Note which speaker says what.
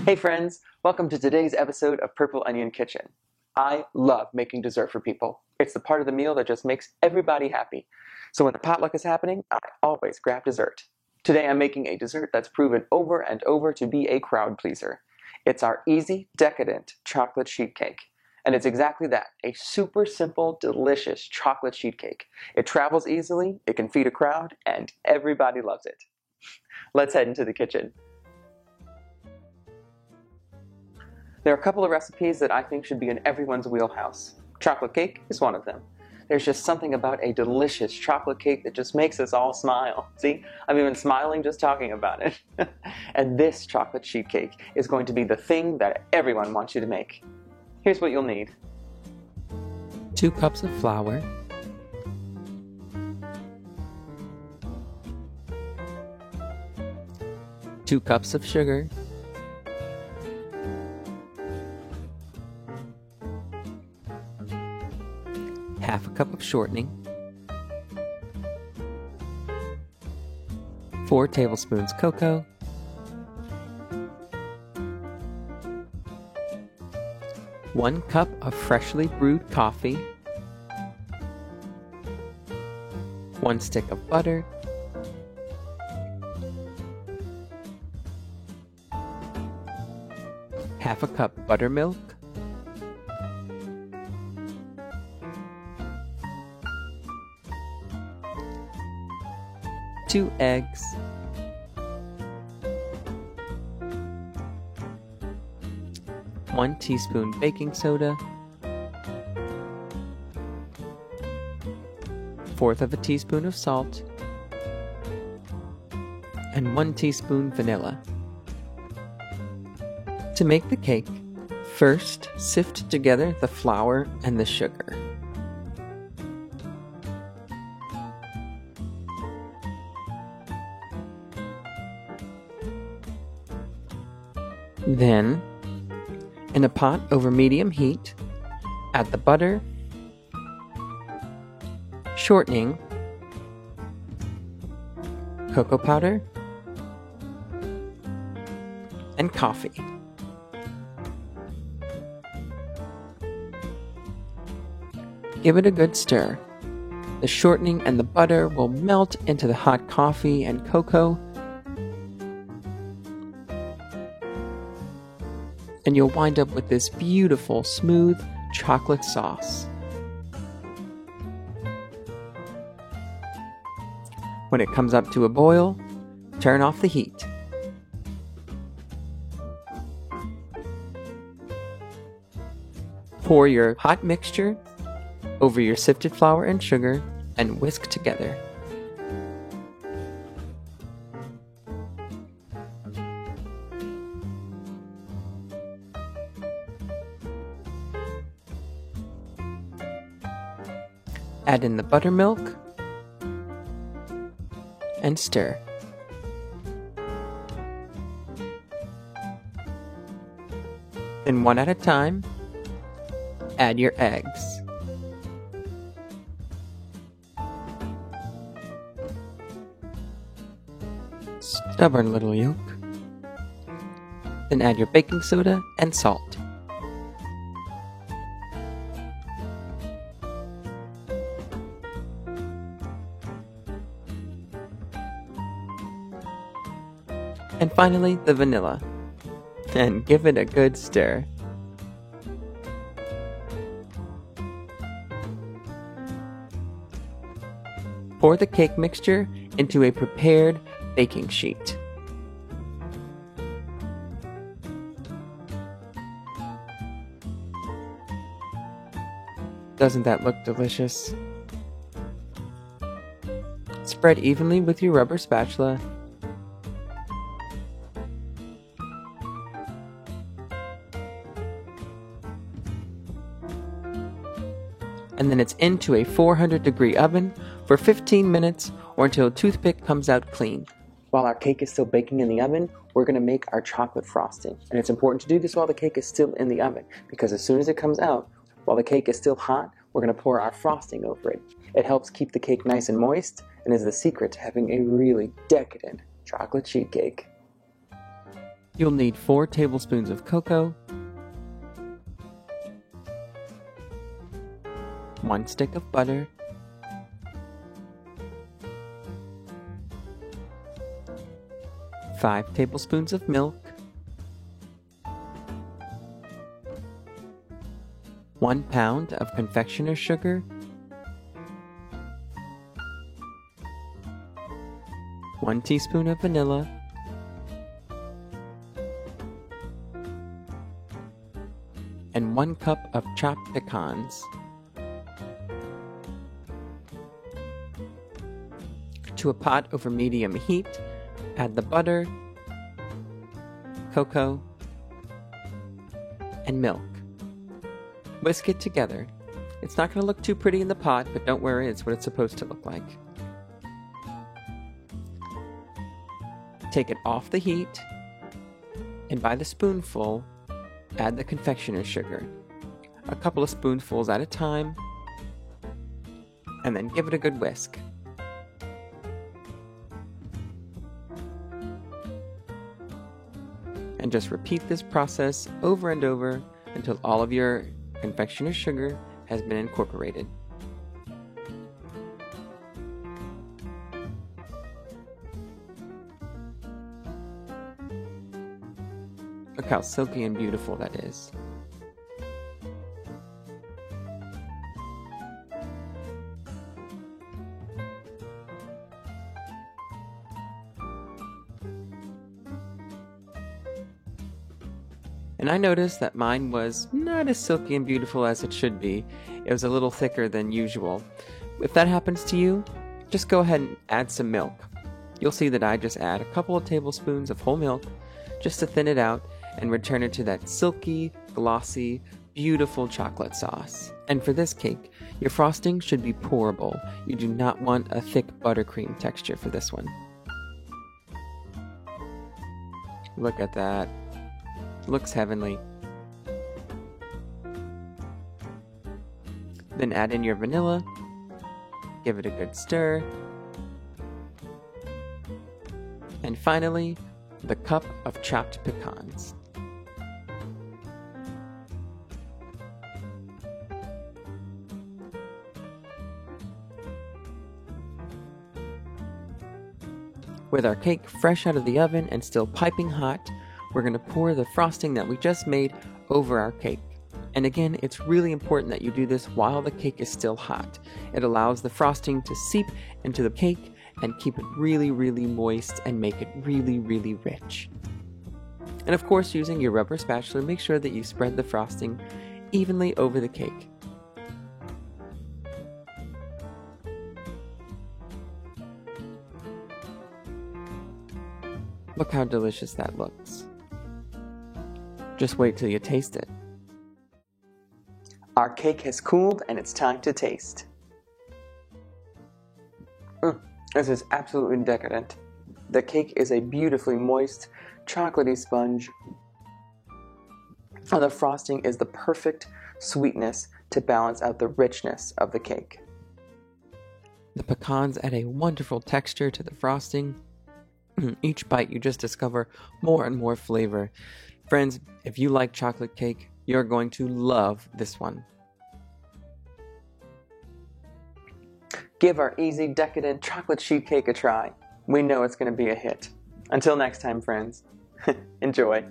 Speaker 1: Hey friends, welcome to today's episode of Purple Onion Kitchen. I love making dessert for people. It's the part of the meal that just makes everybody happy. So when a potluck is happening, I always grab dessert. Today I'm making a dessert that's proven over and over to be a crowd pleaser. It's our easy, decadent chocolate sheet cake. And it's exactly that, a super simple, delicious chocolate sheet cake. It travels easily, it can feed a crowd, and everybody loves it. Let's head into the kitchen. There are a couple of recipes that I think should be in everyone's wheelhouse. Chocolate cake is one of them. There's just something about a delicious chocolate cake that just makes us all smile. See, I'm even smiling just talking about it. And this chocolate sheet cake is going to be the thing that everyone wants you to make. Here's what you'll need.
Speaker 2: 2 cups of flour, 2 cups of sugar, 1/2 cup of shortening, 4 tablespoons cocoa, 1 cup of freshly brewed coffee, 1 stick of butter, 1/2 cup buttermilk, 2 eggs, 1 teaspoon baking soda, 1/4 of a teaspoon of salt, and 1 teaspoon vanilla. To make the cake, first sift together the flour and the sugar. Then, in a pot over medium heat, add the butter, shortening, cocoa powder, and coffee. Give it a good stir. The shortening and the butter will melt into the hot coffee and cocoa, and you'll wind up with this beautiful, smooth chocolate sauce. When it comes up to a boil, turn off the heat. Pour your hot mixture over your sifted flour and sugar and whisk together. Add in the buttermilk and stir. Then one at a time, add your eggs. Stubborn little yolk. Then add your baking soda and salt. And finally, the vanilla. And give it a good stir. Pour the cake mixture into a prepared baking sheet. Doesn't that look delicious? Spread evenly with your rubber spatula. And then it's into a 400-degree oven for 15 minutes or until a toothpick comes out clean. While our cake is still baking in the oven, we're going to make our chocolate frosting. And it's important to do this while the cake is still in the oven, because as soon as it comes out, while the cake is still hot, we're going to pour our frosting over it. It helps keep the cake nice and moist and is the secret to having a really decadent chocolate sheet cake. You'll need 4 tablespoons of cocoa, 1 stick of butter, 5 tablespoons of milk, 1 pound of confectioner's sugar, 1 teaspoon of vanilla, and 1 cup of chopped pecans. To a pot over medium heat, add the butter, cocoa, and milk. Whisk it together. It's not going to look too pretty in the pot, but don't worry, it's what it's supposed to look like. Take it off the heat, and by the spoonful, add the confectioner's sugar. A couple of spoonfuls at a time, and then give it a good whisk. And just repeat this process over and over until all of your confectioner's sugar has been incorporated. Look how silky and beautiful that is. And I noticed that mine was not as silky and beautiful as it should be. It was a little thicker than usual. If that happens to you, just go ahead and add some milk. You'll see that I just add a couple of tablespoons of whole milk just to thin it out and return it to that silky, glossy, beautiful chocolate sauce. And for this cake, your frosting should be pourable. You do not want a thick buttercream texture for this one. Look at that. Looks heavenly. Then add in your vanilla, give it a good stir, and finally, the cup of chopped pecans. With our cake fresh out of the oven and still piping hot, we're going to pour the frosting that we just made over our cake. And again, it's really important that you do this while the cake is still hot. It allows the frosting to seep into the cake and keep it really, really moist and make it really, really rich. And of course, using your rubber spatula, make sure that you spread the frosting evenly over the cake. Look how delicious that looks. Just wait till you taste it.
Speaker 1: Our cake has cooled and it's time to taste. This is absolutely decadent. The cake is a beautifully moist, chocolatey sponge. And the frosting is the perfect sweetness to balance out the richness of the cake.
Speaker 2: The pecans add a wonderful texture to the frosting. Each bite you just discover more and more flavor. Friends, if you like chocolate cake, you're going to love this one.
Speaker 1: Give our easy, decadent chocolate sheet cake a try. We know it's going to be a hit. Until next time, friends. Enjoy.